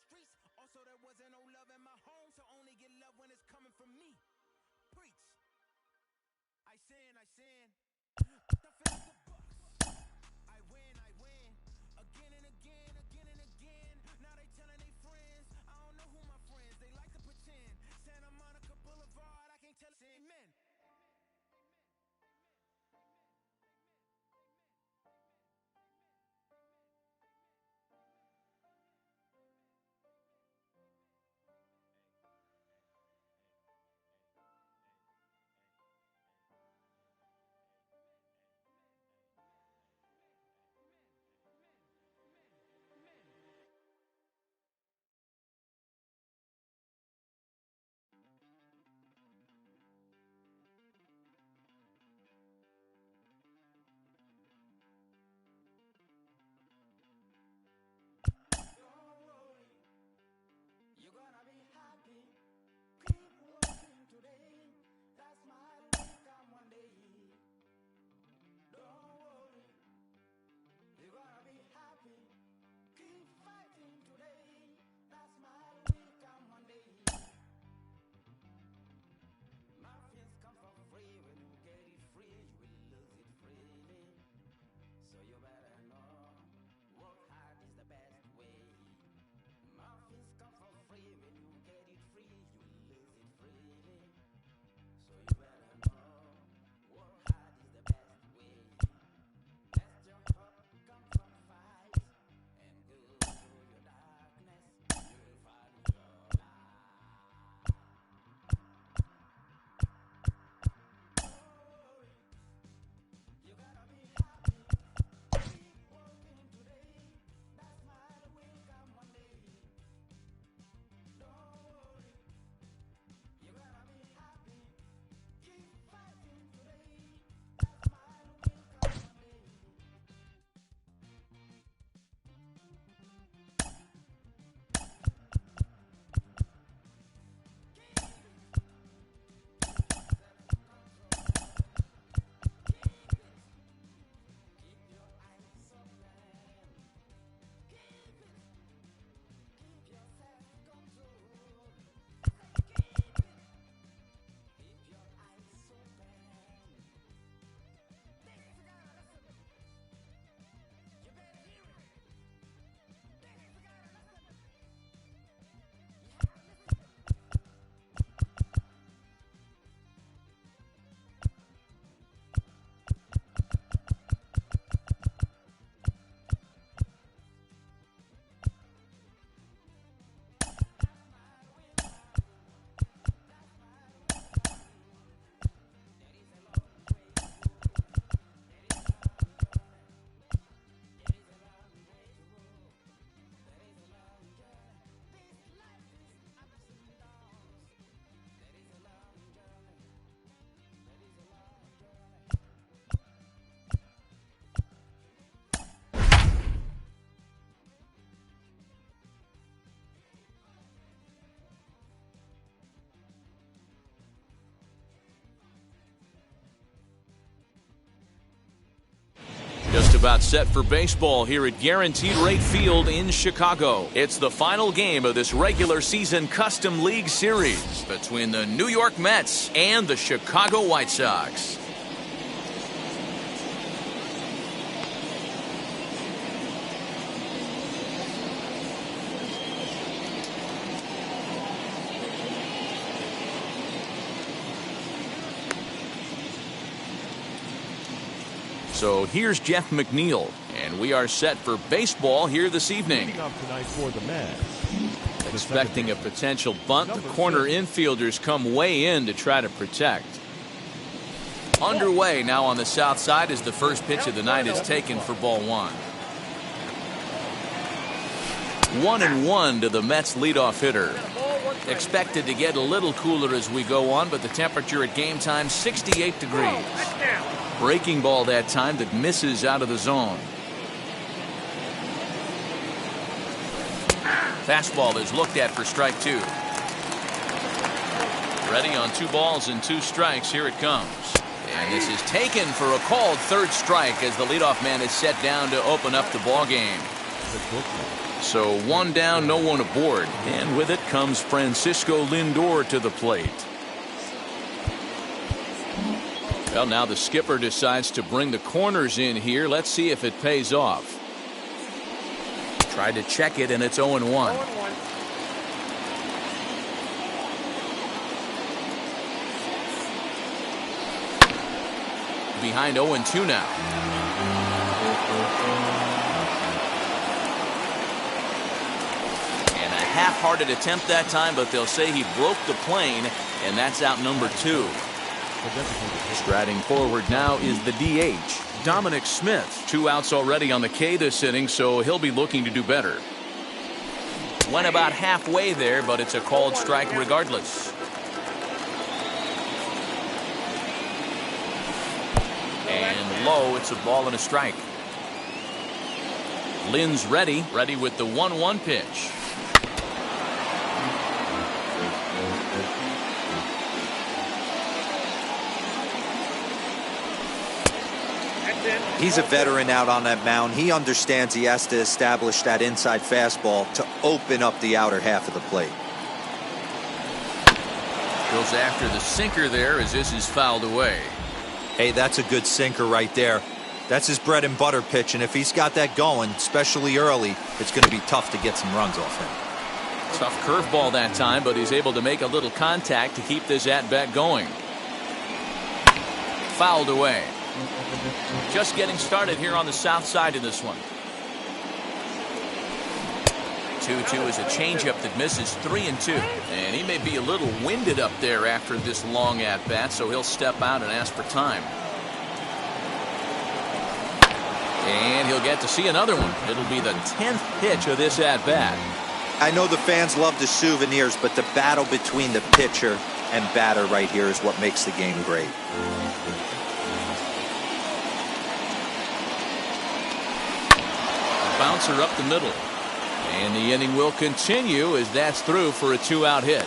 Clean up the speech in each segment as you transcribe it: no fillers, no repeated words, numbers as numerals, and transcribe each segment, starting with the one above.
streets. Also, there wasn't no love in my home, so only get love when it's coming from me. Preach. I sin. I feel like the Bucks. I win. Again and again. Now they telling they friends. I don't know who my friends. They like to pretend. Santa Monica Boulevard. I can't tell it. Amen. You're gonna be happy. Keep working today. That smile will come one day. Don't worry. You're gonna be happy. Keep fighting today. That smile will come one day. Muffins come for free. When you get it free, you will lose it freely. So you better know. Work hard is the best way. Muffins come for free. When you get it free, you lose it freely. So you better know. Work hard is the best way. Let your heart come from fight and go through your darkness. You will find your light. You gotta be happy. Keep working today. That smile will come one day. Don't worry, you're gonna be happy. Keep fighting today. That smile will come one day. Keep your eyes open. Keep your self-control. Keep your eyes open. This is gotta listen. You better hear it. This is gotta listen. Yeah, listen. Just about set for baseball here at Guaranteed Rate Field in Chicago. It's the final game of this regular season Custom League Series between the New York Mets and the Chicago White Sox. So here's Jeff McNeil, and we are set for baseball here this evening. Leading up tonight for the Mets. Expecting a potential bunt, the corner infielders come way in to try to protect. Underway now on the south side as the first pitch of the night is taken for ball one. 1-1 to the Mets leadoff hitter. Expected to get a little cooler as we go on, but the temperature at game time 68 degrees. Breaking ball that time that misses out of the zone. Fastball is looked at for strike two. Ready on 2 balls and 2 strikes. Here it comes. And this is taken for a called third strike as the leadoff man is set down to open up the ball game. So one down, no one aboard. And with it comes Francisco Lindor to the plate. Well, now the skipper decides to bring the corners in here. Let's see if it pays off. Tried to check it, and it's 0-1. Behind 0-2 now. And a half-hearted attempt that time, but they'll say he broke the plane, and that's out number 2. Striding forward now is the DH, Dominic Smith. 2 outs already on the K this inning, so he'll be looking to do better. Went about halfway there, but it's a called strike regardless. And low, it's a ball and a strike. Lynn's ready with the 1-1 pitch. He's a veteran out on that mound. He understands he has to establish that inside fastball to open up the outer half of the plate. Goes after the sinker there as this is fouled away. Hey, that's a good sinker right there. That's his bread and butter pitch, and if he's got that going, especially early, it's going to be tough to get some runs off him. Tough curveball that time, but he's able to make a little contact to keep this at-bat going. Fouled away. Just getting started here on the south side of this one. 2-2 is a changeup that misses 3-2. And he may be a little winded up there after this long at-bat, so he'll step out and ask for time. And he'll get to see another one. It'll be the 10th pitch of this at-bat. I know the fans love the souvenirs, but the battle between the pitcher and batter right here is what makes the game great. Bouncer up the middle. And the inning will continue as that's through for a 2-out hit.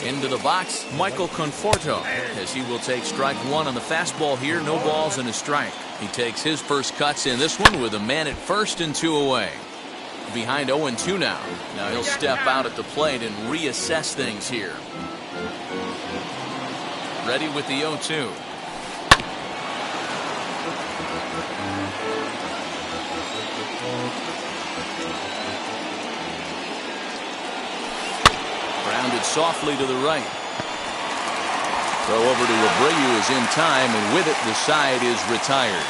Into the box, Michael Conforto, as he will take strike 1 on the fastball here. No balls and a strike. He takes his first cuts in this one with a man at first and 2 away. Behind 0-2 now. Now he'll step out at the plate and reassess things here. Ready with the 0-2. Grounded softly to the right. Throw over to Abreu is in time, and with it the side is retired.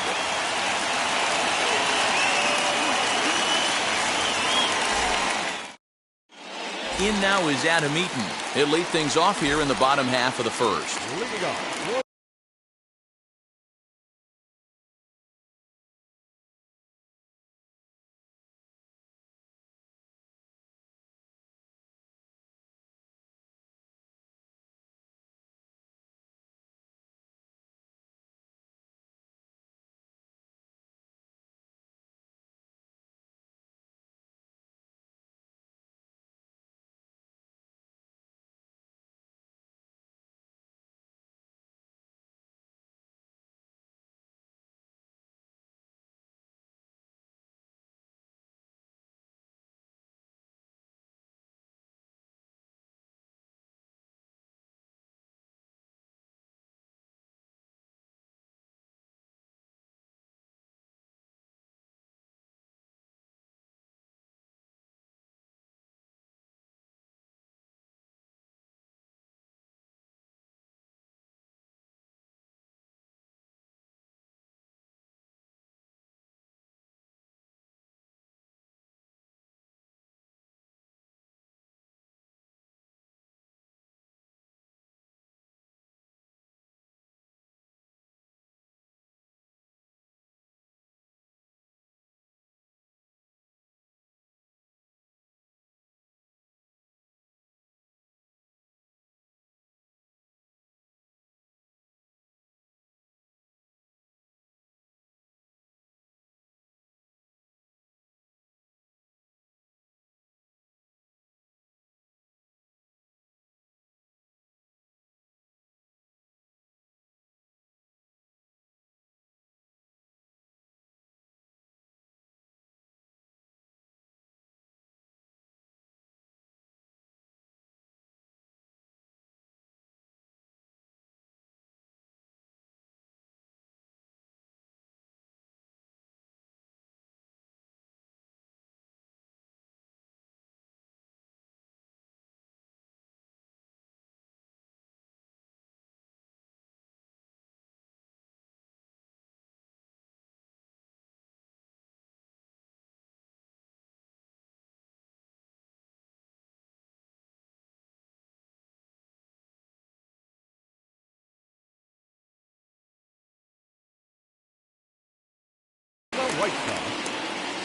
In now is Adam Eaton. He'll lead things off here in the bottom half of the first.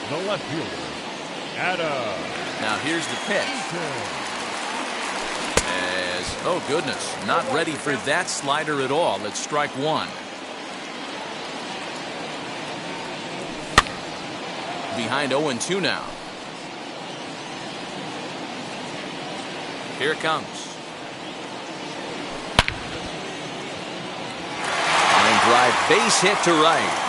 The left fielder, Adam. Now here's the pitch. Oh goodness, not ready for that slider at all. It's strike one. Behind 0-2 now. Here it comes. Line drive, base hit to right.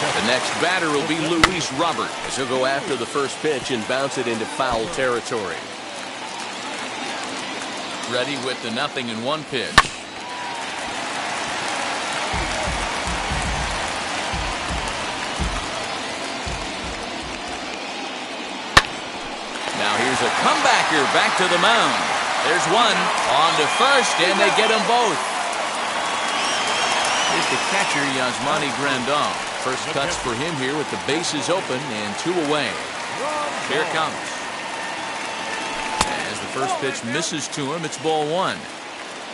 The next batter will be Luis Robert, as he'll go after the first pitch and bounce it into foul territory. Ready with the 0-1 pitch. Now here's a comebacker back to the mound. There's one on to first, and they get them both. Here's the catcher, Yasmani Grandal. First cuts for him here with the bases open and 2 away. Here it comes. As the first pitch misses to him, it's ball 1.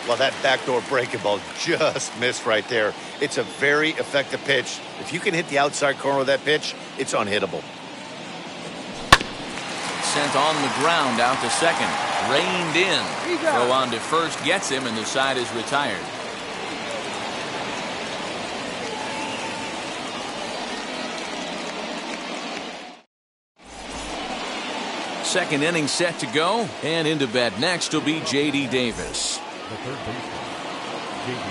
Well, that backdoor breaking ball just missed right there. It's a very effective pitch. If you can hit the outside corner of that pitch, it's unhittable. Sent on the ground out to second. Reined in. Throw on to first gets him, and the side is retired. Second inning set to go, and into bat next will be J.D. Davis. The third baseman, J.D.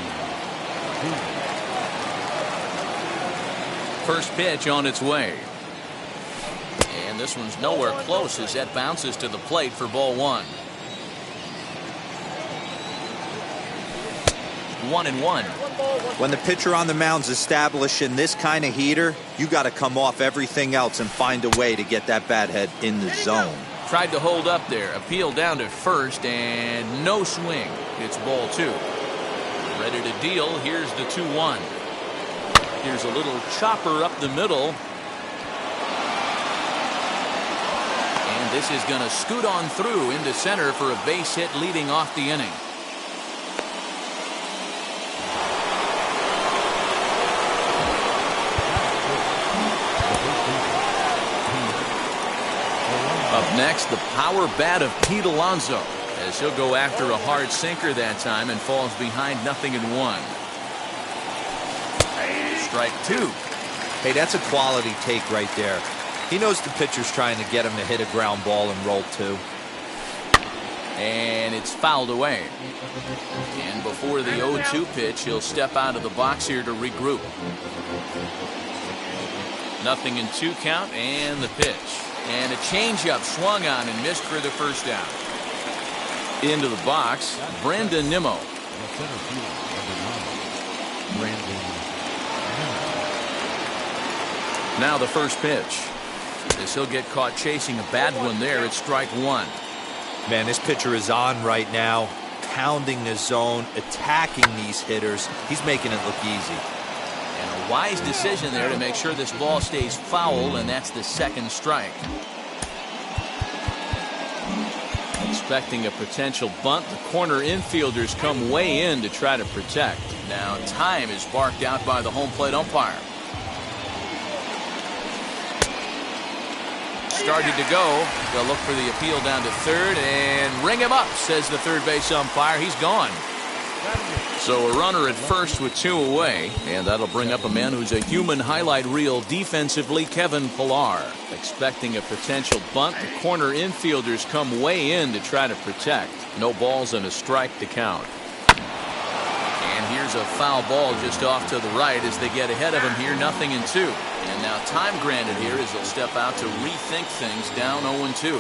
First pitch on its way. And this one's nowhere close as that bounces to the plate for ball 1. 1-1. When the pitcher on the mound's establishing this kind of heater, you got to come off everything else and find a way to get that bat head in the zone. Tried to hold up there. Appeal down to first, and no swing. It's ball 2. Ready to deal. Here's the 2-1. Here's a little chopper up the middle. And this is going to scoot on through into center for a base hit leading off the inning. Up next, the power bat of Pete Alonso, as he'll go after a hard sinker that time and falls behind 0-1. Strike 2. Hey, that's a quality take right there. He knows the pitcher's trying to get him to hit a ground ball and roll 2. And it's fouled away. And before the 0-2 pitch, he'll step out of the box here to regroup. 0-2 count, and the pitch. And a changeup swung on and missed for the first down. Into the box, Brandon Nimmo. The center fielder, number 9, Brandon Nimmo. Now the first pitch. As he'll get caught chasing a bad one there, it's strike 1. Man, this pitcher is on right now, pounding the zone, attacking these hitters. He's making it look easy. And a wise decision there to make sure this ball stays foul, and that's the second strike. Expecting a potential bunt, the corner infielders come way in to try to protect. Now time is barked out by the home plate umpire. Started to go. They'll look for the appeal down to third and ring him up, says the third base umpire. He's gone. So a runner at first with 2 away, and that'll bring up a man who's a human highlight reel defensively, Kevin Pillar. Expecting a potential bunt, the corner infielders come way in to try to protect. No balls and a strike to count. And here's a foul ball just off to the right as they get ahead of him here, 0-2. And now time granted here as they'll step out to rethink things down 0-2.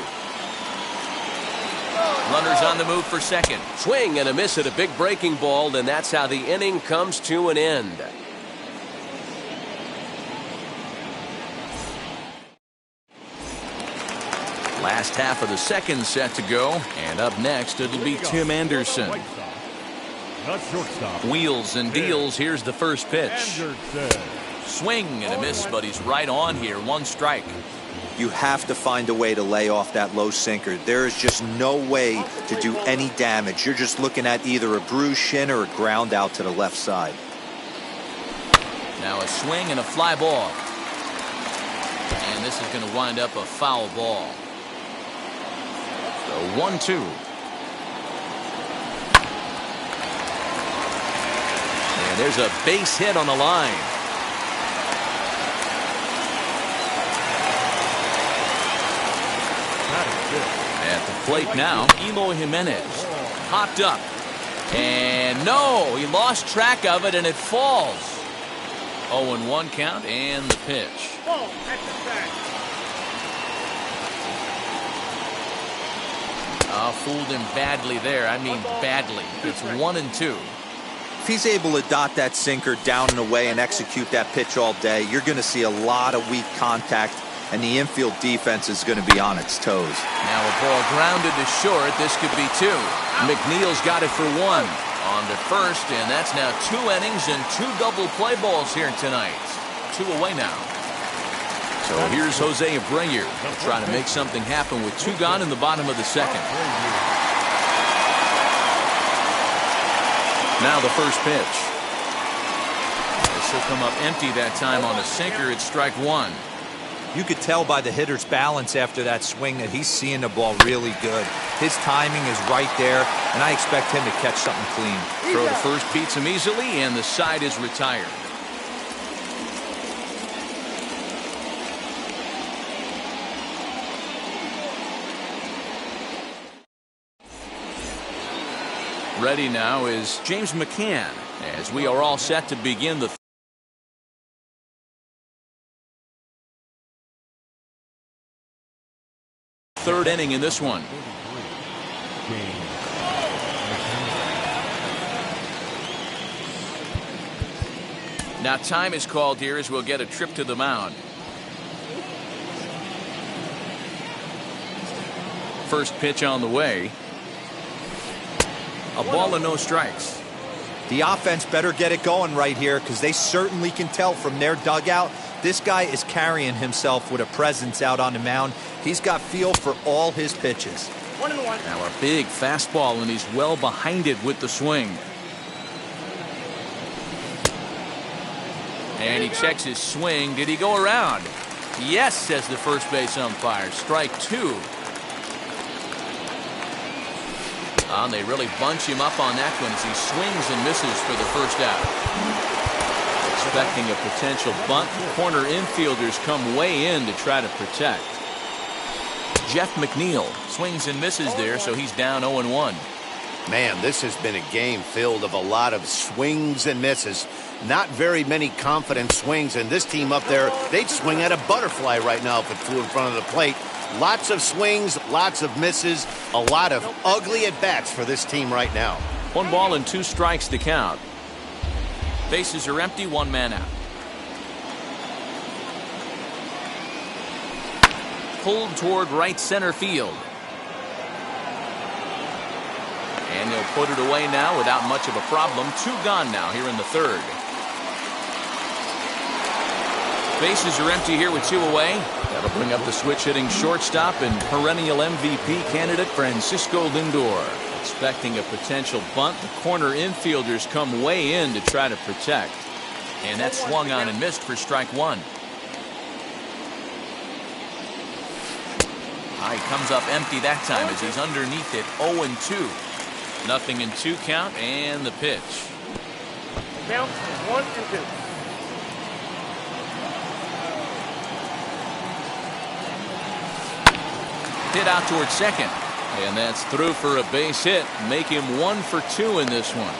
Runners on the move for second. Swing and a miss at a big breaking ball, and that's how the inning comes to an end. Last half of the second set to go, and up next it'll be Tim Anderson. The shortstop. Wheels and deals. Here's the first pitch. Anderson. Swing and a miss, but he's right on here. 1 strike. You have to find a way to lay off that low sinker. There is just no way to do any damage. You're just looking at either a bruised shin or a ground out to the left side. Now a swing and a fly ball. And this is going to wind up a foul ball. So 1-2. And there's a base hit on the line. At the plate now, Eloy Jimenez. Hopped up. And no, he lost track of it and it falls. 0-1 count and the pitch. Fooled him badly there. I mean badly. It's 1-2. If he's able to dot that sinker down and away and execute that pitch all day, you're going to see a lot of weak contact, and the infield defense is going to be on its toes. Now a ball grounded to short. This could be 2. McNeil's got it for 1. On to first, and that's now 2 innings and 2 double play balls here tonight. 2 away now. So here's Jose Abreu trying to make something happen with 2 gone in the bottom of the second. Now the first pitch. This will come up empty that time on a sinker. It's strike 1. You could tell by the hitter's balance after that swing that he's seeing the ball really good. His timing is right there, and I expect him to catch something clean. Throw to first beats him easily, and the side is retired. Ready now is James McCann as we are all set to begin the third inning in this one. Now time is called here as we'll get a trip to the mound. First pitch on the way. A ball and no strikes. The offense better get it going right here because they certainly can tell from their dugout this guy is carrying himself with a presence out on the mound. He's got feel for all his pitches. Now a big fastball, and he's well behind it with the swing. And he checks his swing. Did he go around? Yes, says the first base umpire. Strike 2. And they really bunch him up on that one as he swings and misses for the first out. Expecting a potential bunt. Corner infielders come way in to try to protect. Jeff McNeil swings and misses there, so he's down 0-1. Man, this has been a game filled of a lot of swings and misses. Not very many confident swings, and this team up there, they'd swing at a butterfly right now if it flew in front of the plate. Lots of swings, lots of misses, a lot of ugly at-bats for this team right now. 1 ball and 2 strikes to count. Bases are empty, 1 man out. Pulled toward right center field. And they'll put it away now without much of a problem. 2 gone now here in the third. Bases are empty here with 2 away. That'll bring up the switch-hitting shortstop and perennial MVP candidate Francisco Lindor. Expecting a potential bunt. The corner infielders come way in to try to protect. And that swung on and missed for strike 1. He comes up empty that time as he's underneath it. 0-2. 0-2 count and the pitch. Count 1-2. Hit out towards second. And that's through for a base hit. Make him 1 for 2 in this one.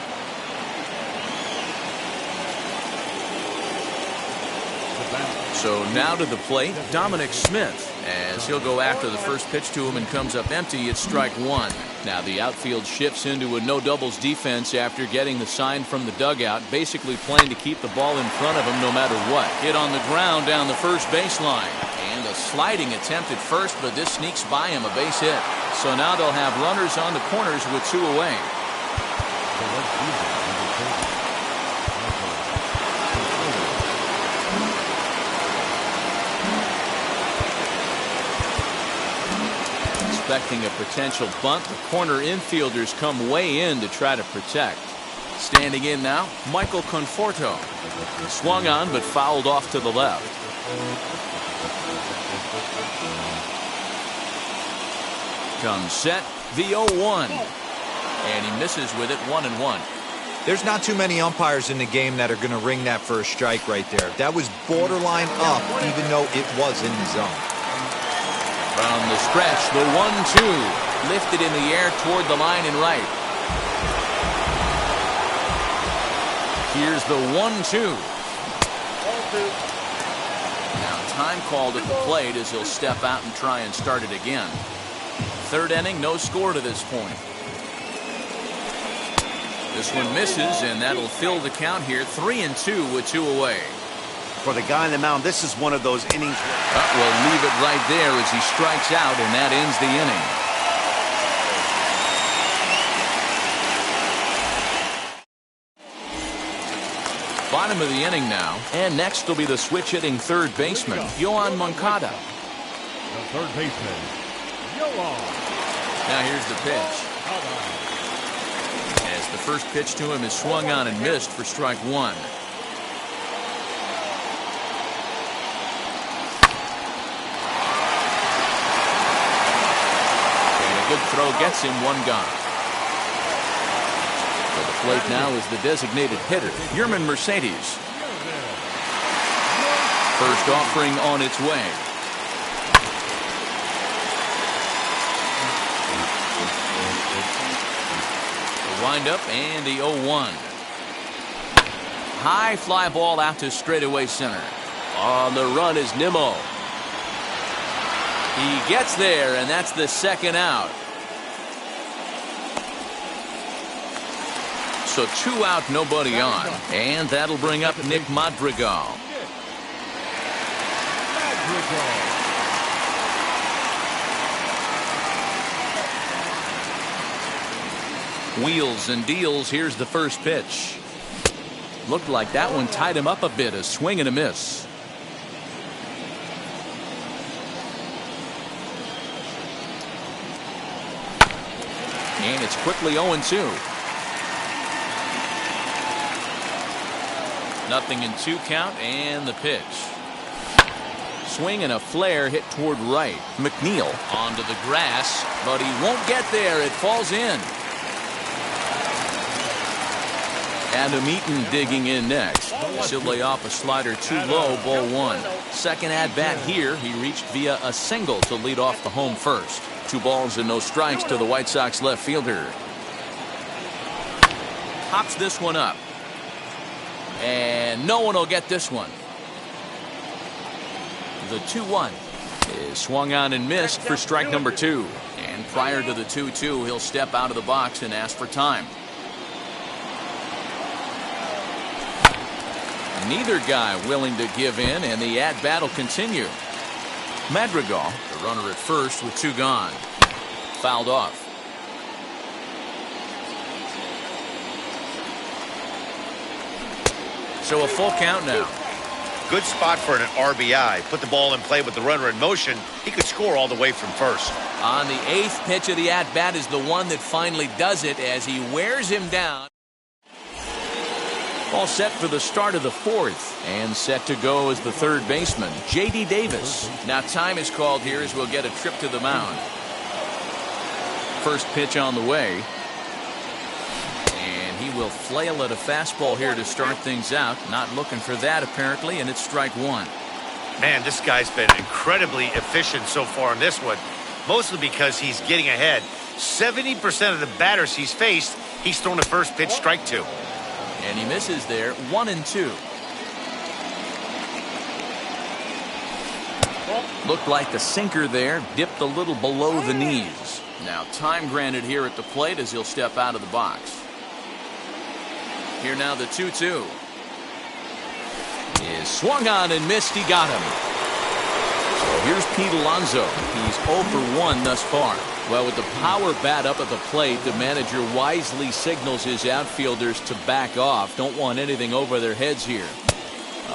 So now to the plate, Dominic Smith, as he'll go after the first pitch to him and comes up empty. It's strike 1. Now the outfield shifts into a no doubles defense after getting the sign from the dugout, basically playing to keep the ball in front of him no matter what. Hit on the ground down the first baseline. And a sliding attempt at first, but this sneaks by him, a base hit. So now they'll have runners on the corners with 2 away. Expecting a potential bunt. The corner infielders come way in to try to protect. Standing in now, Michael Conforto. Swung on but fouled off to the left. Comes set, the 0-1. And he misses with it, 1-1. There's not too many umpires in the game that are going to ring that for a strike right there. That was borderline up, even though it was in the zone. From the stretch, the 1-2. Lifted in the air toward the line and right. Here's the 1-2. Now time called at the plate as he'll step out and try and start it again. Third inning, no score to this point. This one misses, and that'll fill the count here. 3-2 with 2 away. For the guy on the mound, this is one of those innings. We'll leave it right there as he strikes out, and that ends the inning. Bottom of the inning now, and next will be the switch-hitting third baseman, Yoan Moncada. The third baseman, Yoan. Now here's the pitch. As the first pitch to him is swung on and missed for strike 1. And a good throw gets him, 1 gone. For the plate now is the designated hitter, Yermin Mercedes. First offering on its way. Windup and the 0-1. High fly ball out to straightaway center. On the run is Nimmo. He gets there, and that's the second out. So 2 out, nobody on. And that'll bring up Nick Madrigal. Wheels and deals. Here's the first pitch. Looked like that one tied him up a bit. A swing and a miss. And it's quickly 0-2. Nothing in 2 count, and the pitch. Swing and a flare hit toward right. McNeil onto the grass, but he won't get there. It falls in. Adam Eaton digging in next. He'll lay off a slider too low, ball 1. Second at bat here, he reached via a single to lead off the home first. 2 balls and no strikes to the White Sox left fielder. Hops this one up. And no one will get this one. The 2-1 is swung on and missed for strike number 2. And prior to the 2-2, he'll step out of the box and ask for time. Neither guy willing to give in, and the at-bat will continue. Madrigal, the runner at first with 2 gone. Fouled off. So a full count now. Good spot for an RBI. Put the ball in play with the runner in motion. He could score all the way from first. On the 8th pitch of the at-bat is the one that finally does it as he wears him down. All set for the start of the 4th, and set to go is the third baseman, J.D. Davis. Now time is called here as we'll get a trip to the mound. First pitch on the way. And he will flail at a fastball here to start things out. Not looking for that apparently, and it's strike 1. Man, this guy's been incredibly efficient so far in this one, mostly because he's getting ahead. 70% of the batters he's faced, he's thrown a first pitch strike to. And he misses there, 1-2. Looked like the sinker there, dipped a little below the knees. Now time granted here at the plate as he'll step out of the box. Here now the 2-2. Is swung on and missed. He got him. So here's Pete Alonso. He's 0 for 1 thus far. Well, with the power bat up at the plate, the manager wisely signals his outfielders to back off. Don't want anything over their heads here.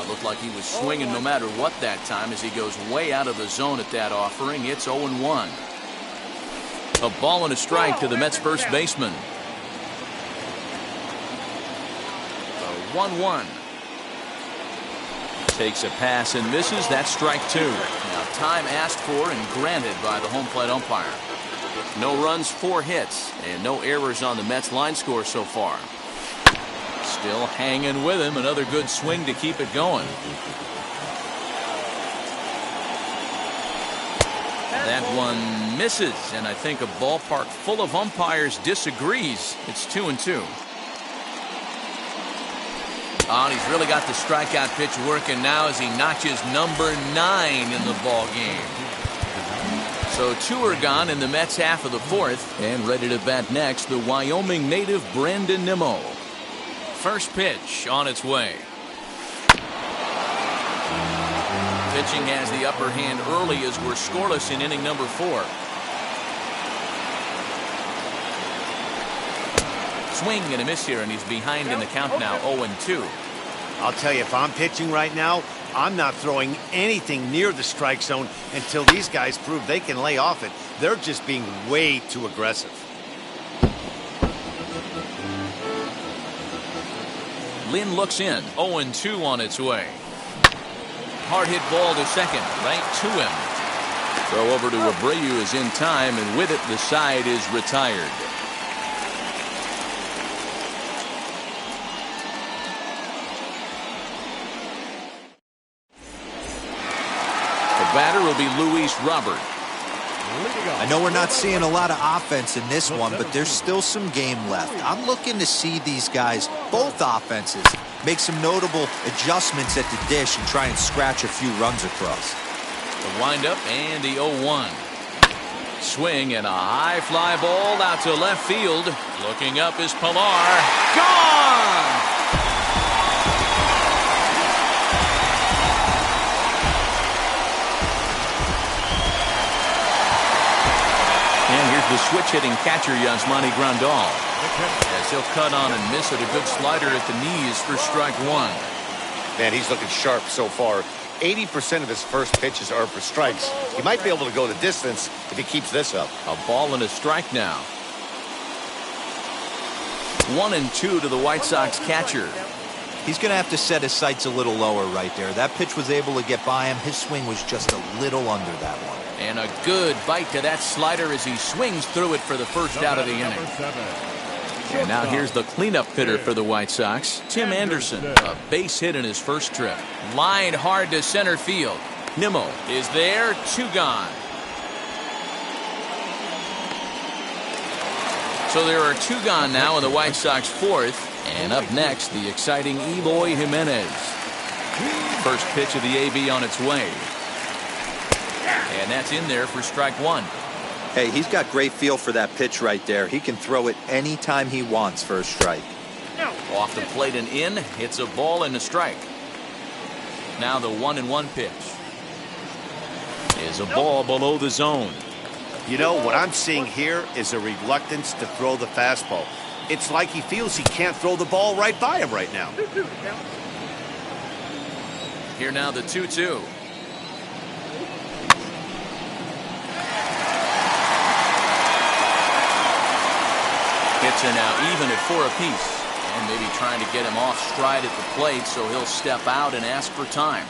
Looked like he was swinging no matter what that time as he goes way out of the zone at that offering. It's 0-1. A ball and a strike to the Mets first baseman. 1-1. Takes a pass and misses. That's strike 2. Now time asked for and granted by the home plate umpire. No runs, 4 hits, and no errors on the Mets line score so far. Still hanging with him. Another good swing to keep it going. That one misses, and I think a ballpark full of umpires disagrees. It's 2-2. Oh, and he's really got the strikeout pitch working now as he notches number 9 in the ball game. So 2 are gone in the Mets half of the 4th, and ready to bat next, the Wyoming native Brandon Nimmo. First pitch on its way. Pitching has the upper hand early as we're scoreless in inning number 4. Swing and a miss here, and he's behind in the count now, 0-2. I'll tell you, if I'm pitching right now, I'm not throwing anything near the strike zone until these guys prove they can lay off it. They're just being way too aggressive. Lynn looks in, 0-2 on its way. Hard hit ball to second, right to him. Throw over to Abreu is in time, and with it, the side is retired. Batter will be Luis Robert. I know we're not seeing a lot of offense in this one, but there's still some game left. I'm looking to see these guys, both offenses, make some notable adjustments at the dish and try and scratch a few runs across. The windup and the 0-1. Swing and a high fly ball out to left field. Looking up is Pilar. Gone! The switch-hitting catcher Yasmani Grandal, as he'll cut on and miss it. A good slider at the knees for strike 1. Man, he's looking sharp so far. 80% of his first pitches are for strikes. He might be able to go the distance if he keeps this up. A ball and a strike now. 1-2 to the White Sox catcher. He's going to have to set his sights a little lower right there. That pitch was able to get by him. His swing was just a little under that one. And a good bite to that slider as he swings through it for the first out of the inning. And now here's the cleanup hitter for the White Sox, Tim Anderson. A base hit in his first trip. Lined hard to center field. Nimmo is there, 2 gone. So there are 2 gone now in the White Sox 4th. And up next, the exciting Eloy Jimenez. First pitch of the AB on its way. And that's in there for strike 1. Hey, he's got great feel for that pitch right there. He can throw it anytime he wants for a strike. Off the plate and in. It's a ball and a strike. Now the 1-1 pitch is a ball below the zone. You know, what I'm seeing here is a reluctance to throw the fastball. It's like he feels he can't throw the ball right by him right now. Here now the 2-2. Hits are now even at 4 apiece. And maybe trying to get him off stride at the plate, so he'll step out and ask for time.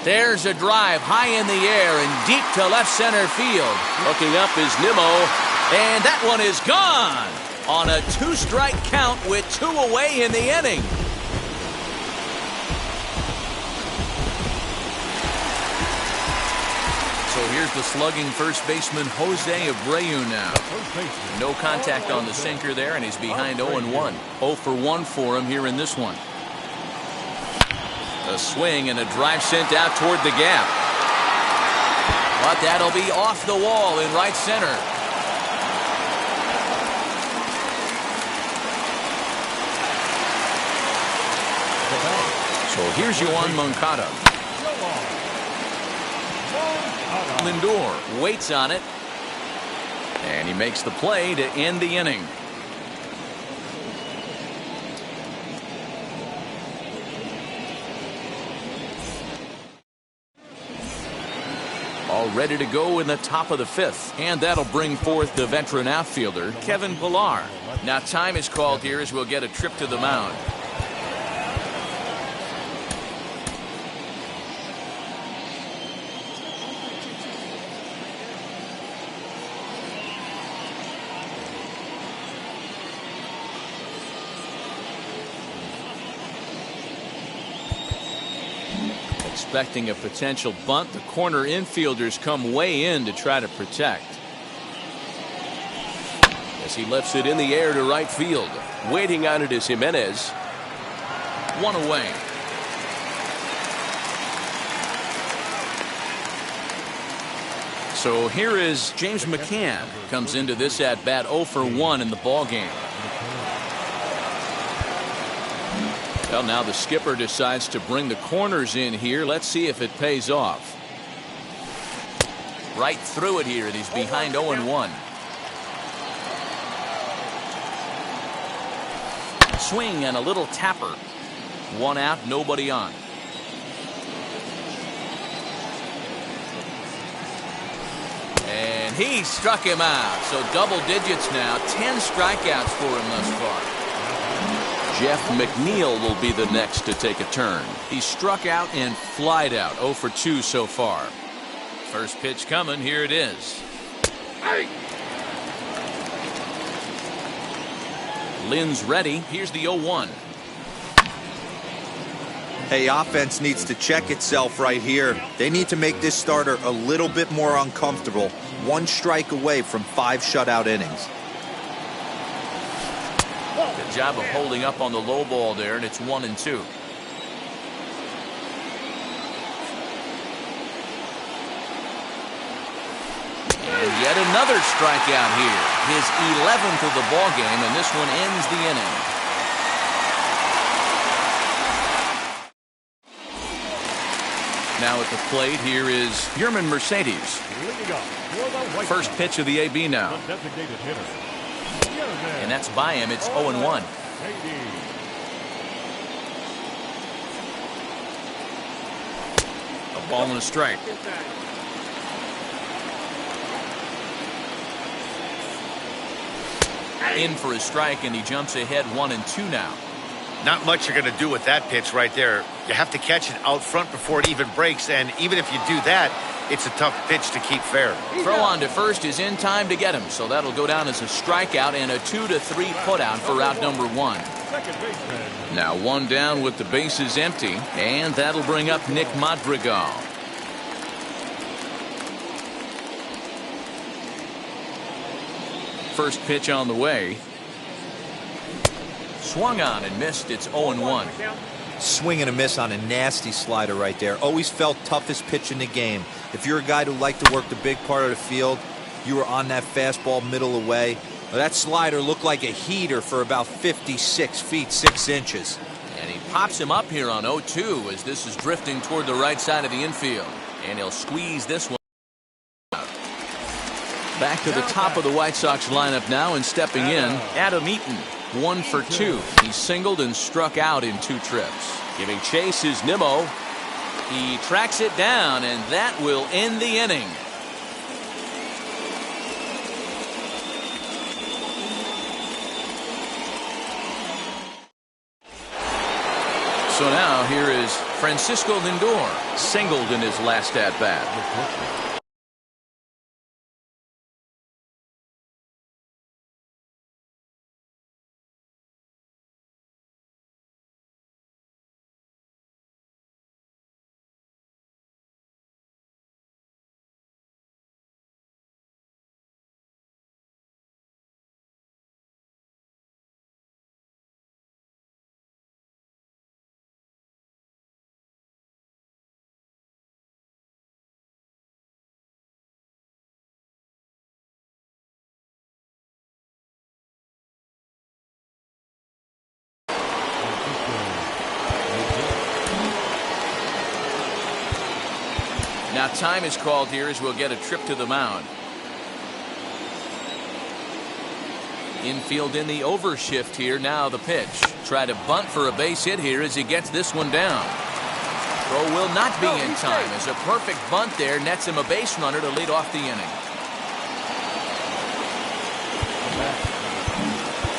There's a drive high in the air and deep to left center field. Looking up is Nimmo, and that one is gone on a 2-strike count with 2 away in the inning. So here's the slugging first baseman Jose Abreu now. No contact on the sinker there, and he's behind 0-1. 0 for 1 for him here in this one. A swing and a drive sent out toward the gap. But that'll be off the wall in right center. So here's Yoan Moncada. Lindor waits on it, and he makes the play to end the inning. All now ready to go in the top of the 5th. And that'll bring forth the veteran outfielder, Kevin Pillar. Now time is called here as we'll get a trip to the mound. Expecting a potential bunt, the corner infielders come way in to try to protect. As he lifts it in the air to right field. Waiting on it is Jimenez. 1 away. So here is James McCann. Comes into this at bat 0 for 1 in the ball game. Well, now the skipper decides to bring the corners in here. Let's see if it pays off. Right through it here, and he's behind 0-1. Swing and a little tapper. 1 out, nobody on. And he struck him out. So double digits now. 10 strikeouts for him thus far. Jeff McNeil will be the next to take a turn. He struck out and flied out. 0 for 2 so far. First pitch coming. Here it is. Lynn's ready. Here's the 0-1. Hey, offense needs to check itself right here. They need to make this starter a little bit more uncomfortable. 1 strike away from 5 shutout innings. Good job of holding up on the low ball there, and it's 1-2. And yet another strikeout here. His 11th of the ball game, and this one ends the inning. Now at the plate, here is Yerman Mercedes. First pitch of the AB now. And that's by him. It's 0-1. A ball and a strike. In for a strike, and he jumps ahead 1-2 now. Not much you're going to do with that pitch right there. You have to catch it out front before it even breaks, and even if you do that, it's a tough pitch to keep fair. Throw on to first is in time to get him, so that'll go down as a strikeout and a 2-3 putout for out number 1. Now 1 down with the bases empty, and that'll bring up Nick Madrigal. First pitch on the way. Swung on and missed. It's 0-1. Swing and a miss on a nasty slider right there. Always felt toughest pitch in the game. If you're a guy who liked to work the big part of the field, you were on that fastball middle away. Well, that slider looked like a heater for about 56 feet 6 inches. And he pops him up here on 0-2 as this is drifting toward the right side of the infield. And he'll squeeze this one out. Back to the top of the White Sox lineup now, and stepping in, Adam Eaton. 1 for 2. He singled and struck out in 2 trips. Giving chase is Nimmo. He tracks it down, and that will end the inning. So now here is Francisco Lindor, singled in his last at-bat. Now time is called here as we'll get a trip to the mound. Infield in the overshift here. Now the pitch. Try to bunt for a base hit here as he gets this one down. Throw will not be in time as a perfect bunt there nets him a base runner to lead off the inning.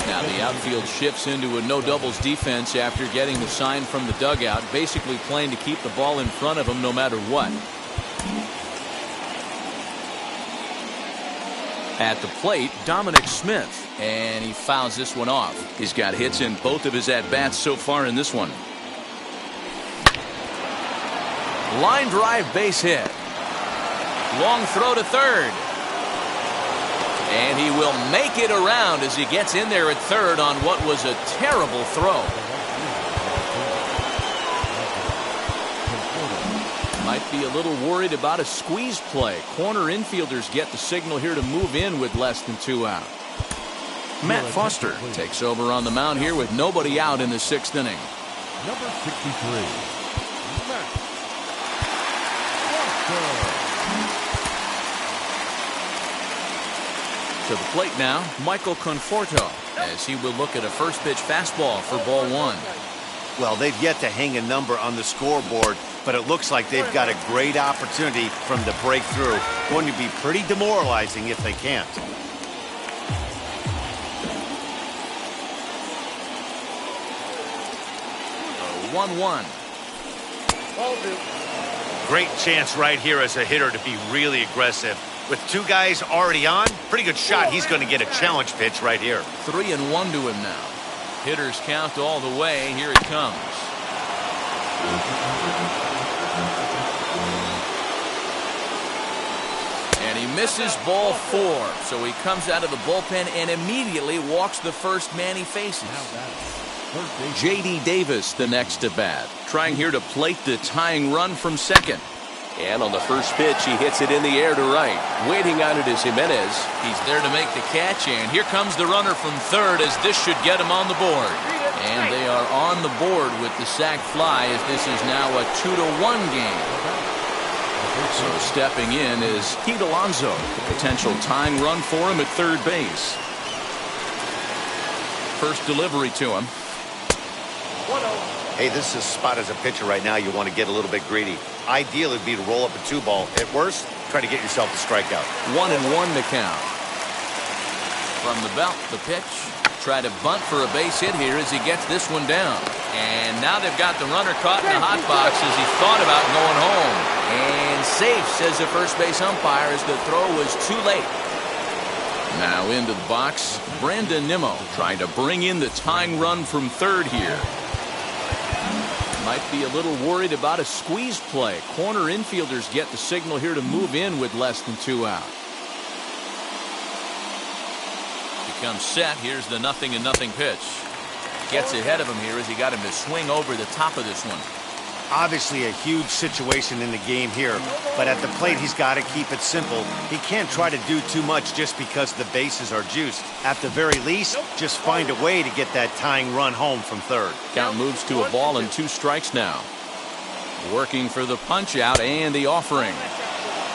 Now the outfield shifts into a no doubles defense after getting the sign from the dugout, basically playing to keep the ball in front of him no matter what. At the plate, Dominic Smith, and he fouls this one off. He's got hits in both of his at-bats so far in this one. Line drive base hit. Long throw to third. And he will make it around as he gets in there at third on what was a terrible throw. Might be a little worried about a squeeze play. Corner infielders get the signal here to move in with less than 2 out. Matt Foster takes over on the mound here with nobody out in the 6th inning. Number 63, Matt Foster. To the plate now, Michael Conforto, as he will look at a first pitch fastball for ball 1. Well, they've yet to hang a number on the scoreboard, but it looks like they've got a great opportunity from the breakthrough. Going to be pretty demoralizing if they can't. 1-1. Great chance right here as a hitter to be really aggressive. With 2 guys already on, pretty good shot. He's going to get a challenge pitch right here. 3-1 to him now. Hitters count all the way. Here it comes. And he misses ball 4. So he comes out of the bullpen and immediately walks the first man he faces. J.D. Davis, the next to bat, trying here to plate the tying run from second. And on the first pitch, he hits it in the air to right. Waiting on it is Jimenez. He's there to make the catch, and here comes the runner from third as this should get him on the board. And they are on the board with the sac fly as this is now a 2-1 game. So stepping in is Pete Alonso, the potential tying run for him at third base. First delivery to him. Hey, this is a spot as a pitcher right now. You want to get a little bit greedy. Ideal would be to roll up a 2-ball. At worst, try to get yourself a strikeout. 1-1 to count. From the belt, the pitch. Try to bunt for a base hit here as he gets this one down. And now they've got the runner caught in the hot box as he thought about going home. And safe, says the first base umpire, as the throw was too late. Now into the box, Brandon Nimmo trying to bring in the tying run from third here. Might be a little worried about a squeeze play. Corner infielders get the signal here to move in with less than 2 out. Becomes set. Here's the 0-0 pitch. Gets ahead of him here as he got him to swing over the top of this one. Obviously a huge situation in the game here, but at the plate he's got to keep it simple. He can't try to do too much just because the bases are juiced. At the very least, just find a way to get that tying run home from third. Count moves to a ball and 2 strikes now. Working for the punch out and the offering.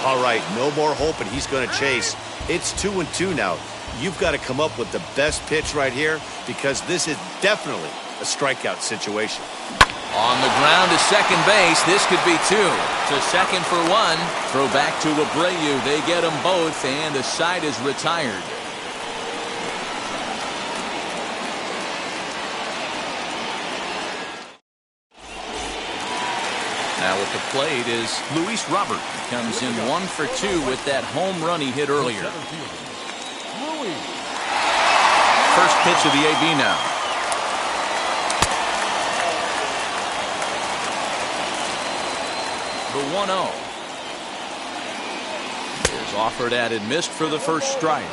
All right, no more hoping he's going to chase. It's 2-2 now. You've got to come up with the best pitch right here because this is definitely a strikeout situation. On the ground to second base. This could be 2. To second for 1. Throw back to Abreu. They get them both, and the side is retired. Now at the plate is Luis Robert. He comes in 1 for 2 with that home run he hit earlier. First pitch of the AB now. The 1-0 is offered at and missed for the first strike.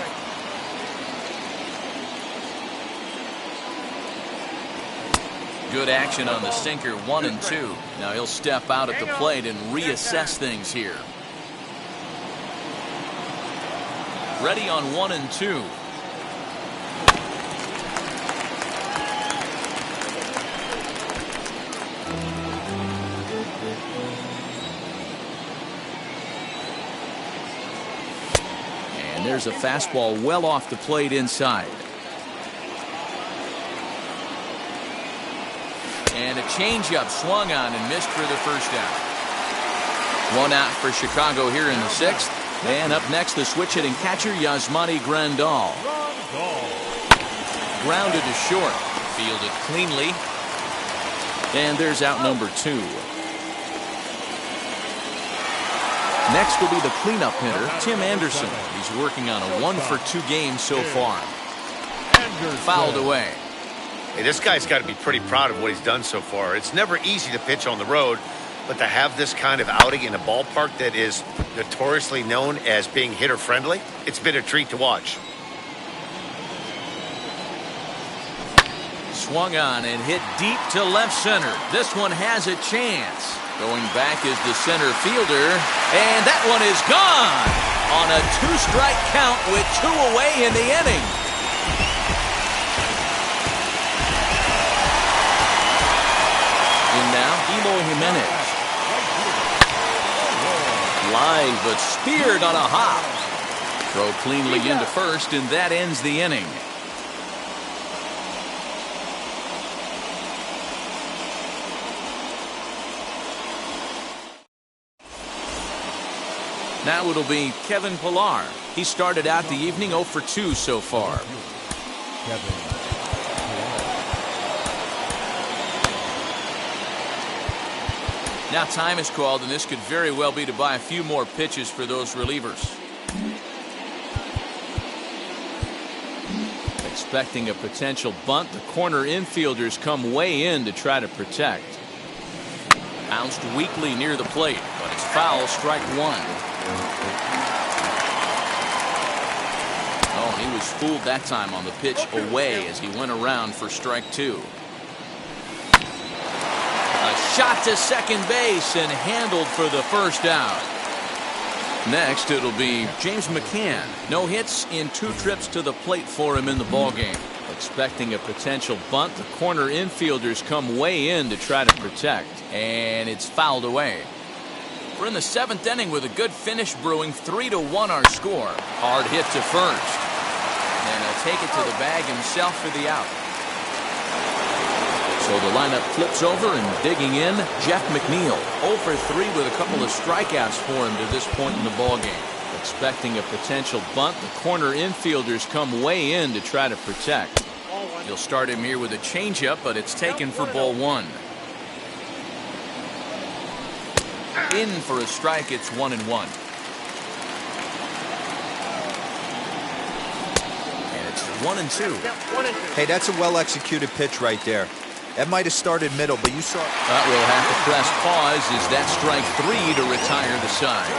Good action on the sinker, 1-2. Now he'll step out at the plate and reassess things here. Ready on 1-2. And there's a fastball well off the plate inside. And a changeup swung on and missed for the first out. One out for Chicago here in the sixth. And up next, the switch hitting catcher, Yasmani Grandal. Grounded to short. Fielded cleanly. And there's out number 2. Next will be the cleanup hitter, Tim Anderson. He's working on a 1-for-2 game so far. Fouled away. Hey, this guy's got to be pretty proud of what he's done so far. It's never easy to pitch on the road, but to have this kind of outing in a ballpark that is notoriously known as being hitter-friendly, it's been a treat to watch. Swung on and hit deep to left center. This one has a chance. Going back is the center fielder, and that one is gone on a 2-strike count with 2 away in the inning. And now, Eloy Jimenez. Line, but speared on a hop. Throw cleanly into first, and that ends the inning. Now it'll be Kevin Pillar. He started out the evening 0-for-2 so far. Now time is called, and this could very well be to buy a few more pitches for those relievers. Expecting a potential bunt, the corner infielders come way in to try to protect. Bounced weakly near the plate, but it's foul, strike 1. Oh, he was fooled that time on the pitch away as he went around for strike 2. A shot to second base and handled for the first out. Next, it'll be James McCann. No hits in 2 trips to the plate for him in the ballgame. Expecting a potential bunt, the corner infielders come way in to try to protect, and it's fouled away. We're in the 7th inning with a good finish brewing. 3-1 our score. Hard hit to first. And he'll take it to the bag himself for the out. So the lineup flips over, and digging in, Jeff McNeil. 0-for-3 with a couple of strikeouts for him to this point in the ballgame. Expecting a potential bunt, the corner infielders come way in to try to protect. He'll start him here with a changeup, but it's taken for ball 1. In for a strike, it's 1-1. And it's 1-2. Hey, that's a well-executed pitch right there. That might have started middle, but you saw... We'll have to press pause as that strike 3 to retire the side.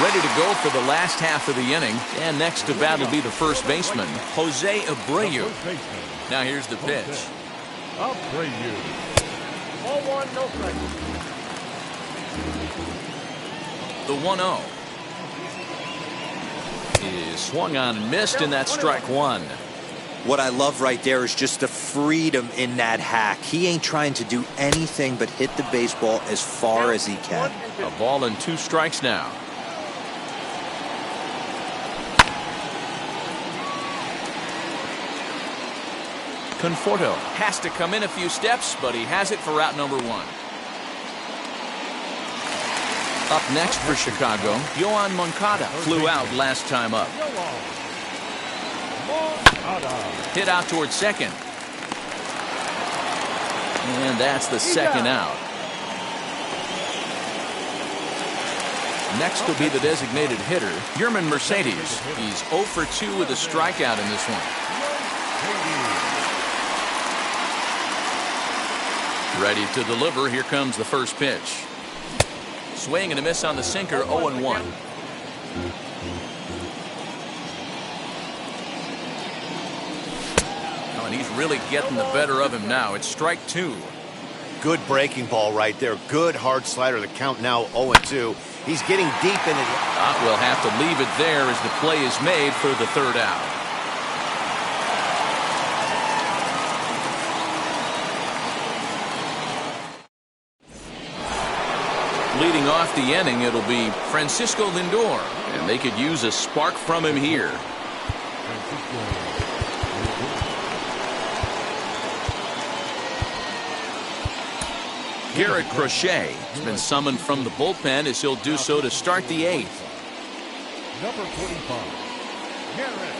Ready to go for the last half of the inning. And next to bat will be the first baseman, Jose Abreu. Now here's the pitch. Abreu. Ball 1, no strike. The 1-0 is swung on and missed, and that's strike 1. What I love right there is just the freedom in that hack. He ain't trying to do anything but hit the baseball as far as he can. A ball and 2 strikes now. Conforto has to come in a few steps, but he has it for out number 1. Up next for Chicago, Yoan Moncada flew out last time up. Hit out towards second. And that's the second out. Next will be the designated hitter, Yerman Mercedes. He's 0-for-2 with a strikeout in this one. Ready to deliver. Here comes the first pitch. Swing and a miss on the sinker. 0-1. Oh, and he's really getting the better of him now. It's strike 2. Good breaking ball right there. Good hard slider. The count now 0-2. He's getting deep in it. We'll have to leave it there as the play is made for the third out. Leading off the inning, it'll be Francisco Lindor, and they could use a spark from him here. Garrett Crochet has been summoned from the bullpen as he'll do so to start the 8th. Number 45, Garrett.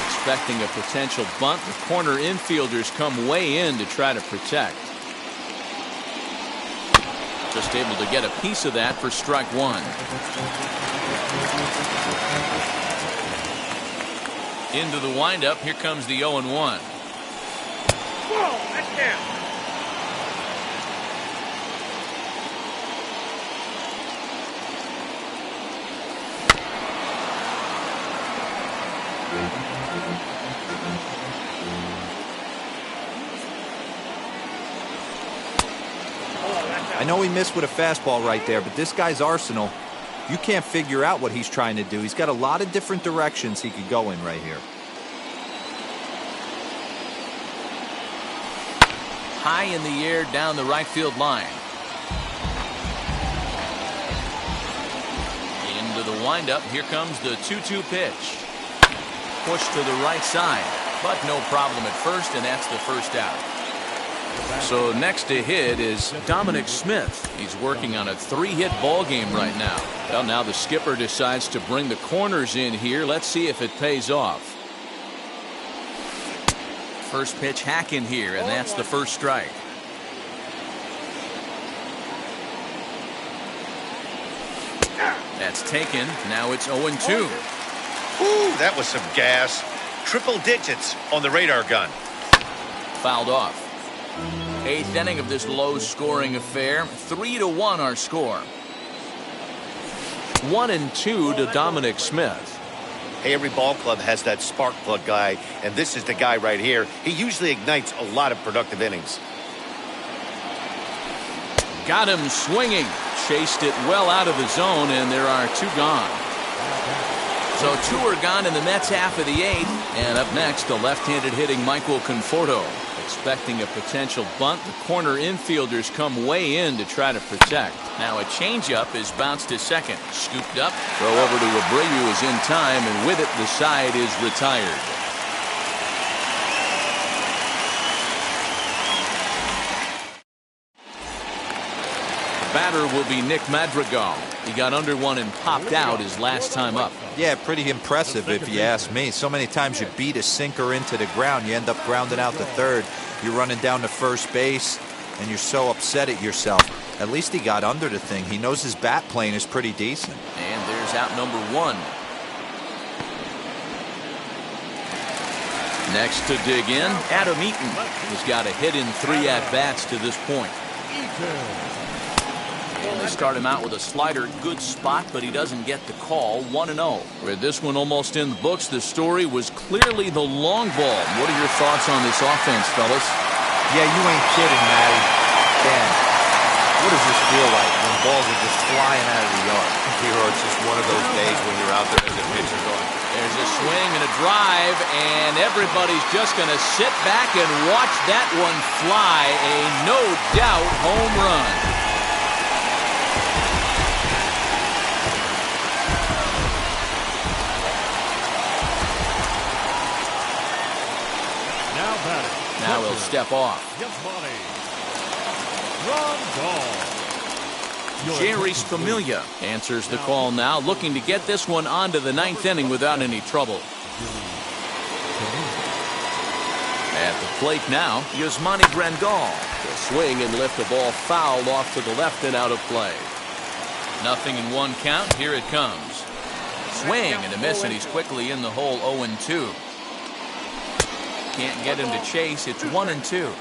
Expecting a potential bunt, the corner infielders come way in to try to protect. Just able to get a piece of that for strike 1. Into the windup, here comes the 0-1. Whoa, that's down. I know he missed with a fastball right there, but this guy's arsenal, you can't figure out what he's trying to do. He's got a lot of different directions he could go in right here. High in the air down the right field line. Into the windup, here comes the 2-2 pitch. Push to the right side, but no problem at first, and that's the first out. So next to hit is Dominic Smith. He's working on a 3-hit ball game right now. Well, now the skipper decides to bring the corners in here. Let's see if it pays off. First pitch hack in here, and that's the first strike. That's taken. Now it's 0-2. Ooh, that was some gas. Triple digits on the radar gun. Fouled off. 8th inning of this low-scoring affair. 3-1 our score. 1-2 to Dominic Smith. Hey, every ball club has that spark plug guy, and this is the guy right here. He usually ignites a lot of productive innings. Got him swinging. Chased it well out of the zone, and there are 2 gone. So 2 are gone in the Mets half of the 8th. And up next, the left-handed hitting Michael Conforto. Expecting a potential bunt, the corner infielders come way in to try to protect. Now a changeup is bounced to second. Scooped up. Throw over to Abreu is in time, and with it, the side is retired. Batter will be Nick Madrigal. He got under one and popped out his last time up. Yeah, pretty impressive if you ask me. So many times you beat a sinker into the ground, you end up grounding out to third. You're running down to first base, and you're so upset at yourself. At least he got under the thing. He knows his bat plane is pretty decent. And there's out number 1. Next to dig in, Adam Eaton has got a hit in 3 at-bats to this point. And they start him out with a slider, good spot, but he doesn't get the call. 1-0. With this one almost in the books, the story was clearly the long ball. What are your thoughts on this offense, fellas? Yeah, you ain't kidding, Matty. Dan, what does this feel like when balls are just flying out of the yard? It's just one of those days when you're out there as a pitcher going. There's a swing and a drive, and everybody's just going to sit back and watch that one fly. A no-doubt home run. Now he'll step off. Jerry Familia answers the call now, looking to get this one onto the 9th inning without any trouble. At the plate now, Yasmani Grandal. He'll swing and lift the ball foul off to the left and out of play. Nothing in 1 count. Here it comes. Swing and a miss, and he's quickly in the hole. 0-2. Can't get him to chase. It's 1-2.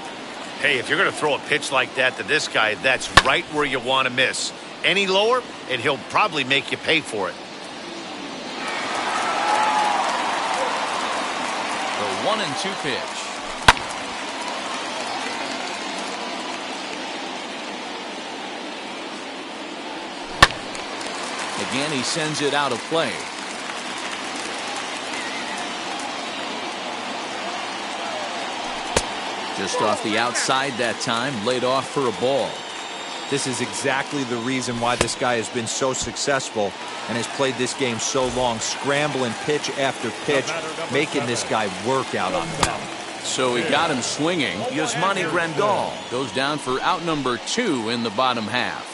Hey, if you're going to throw a pitch like that to this guy, that's right where you want to miss. Any lower, and he'll probably make you pay for it. The 1-2 pitch. Again, he sends it out of play. Just off the outside that time, laid off for a ball. This is exactly the reason why this guy has been so successful and has played this game so long, scrambling pitch after pitch, making this guy work out on the mound. So he got him swinging. Yasmani Grandal goes down for out number 2 in the bottom half.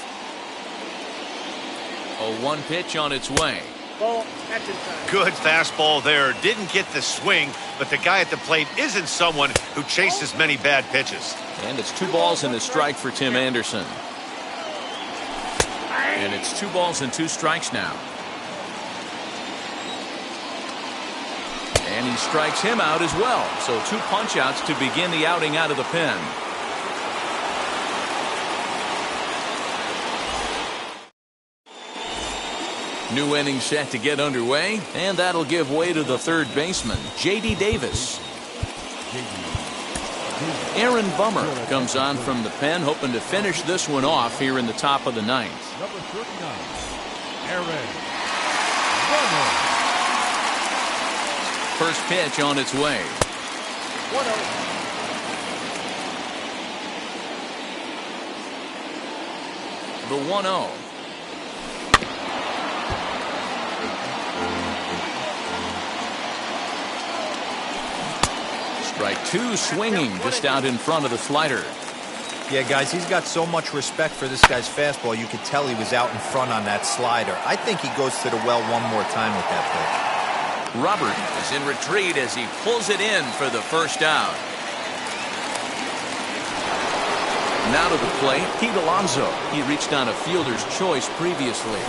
A 1 pitch on its way. Good fastball there. Didn't get the swing, but the guy at the plate isn't someone who chases many bad pitches. And it's 2 balls and a strike for Tim Anderson. And it's 2 balls and 2 strikes now. And he strikes him out as well. So 2 punch-outs to begin the outing out of the pen. New inning set to get underway, and that'll give way to the third baseman, J.D. Davis. Aaron Bummer comes on from the pen, hoping to finish this one off here in the top of the 9th. Number 39, Aaron Bummer. First pitch on its way. 1-0. The 1-0. Strike 2 swinging just out in front of the slider. Yeah, guys, he's got so much respect for this guy's fastball. You could tell he was out in front on that slider. I think he goes to the well one more time with that pitch. Robert is in retreat as he pulls it in for the first out. Now to the plate, Pete Alonso. He reached on a fielder's choice previously.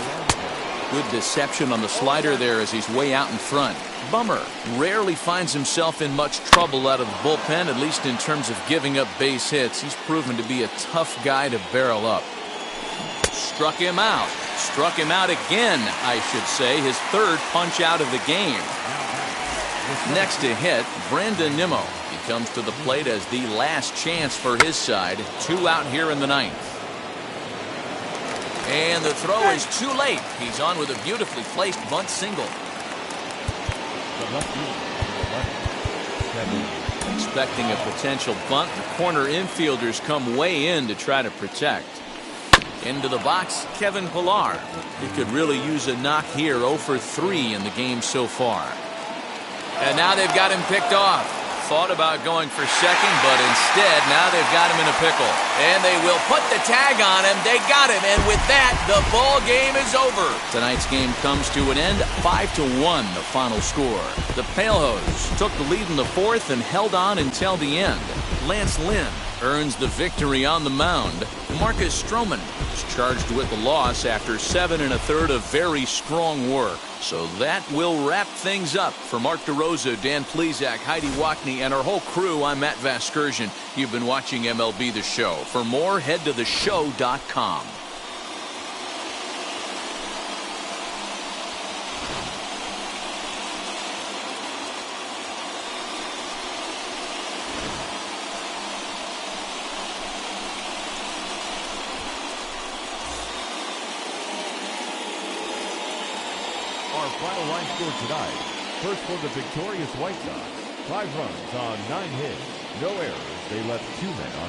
Good deception on the slider there as he's way out in front. Bummer rarely finds himself in much trouble out of the bullpen, at least in terms of giving up base hits. He's proven to be a tough guy to barrel up. Struck him out. Struck him out again, I should say. His 3rd punch out of the game. Next to hit, Brandon Nimmo. He comes to the plate as the last chance for his side. 2 out here in the 9th. And the throw is too late. He's on with a beautifully placed bunt single. Expecting a potential bunt, the corner infielders come way in to try to protect. Into the box, Kevin Pillar. He could really use a knock here. 0 for 3 in the game so far. And now they've got him picked off. Thought about going for second, but instead now they've got him in a pickle. And they will put the tag on him. They got him, and with that, the ball game is over. Tonight's game comes to an end, 5-1, the final score. The Palehose took the lead in the 4th and held on until the end. Lance Lynn earns the victory on the mound. Marcus Stroman is charged with the loss after 7 1/3 of very strong work. So that will wrap things up. For Mark DeRosa, Dan Plesac, Heidi Wackney, and our whole crew, I'm Matt Vasgersian. You've been watching MLB The Show. For more, head to theshow.com. Our final line score tonight. First for the victorious White Sox. 5 runs on 9 hits. No errors. They left 2 men on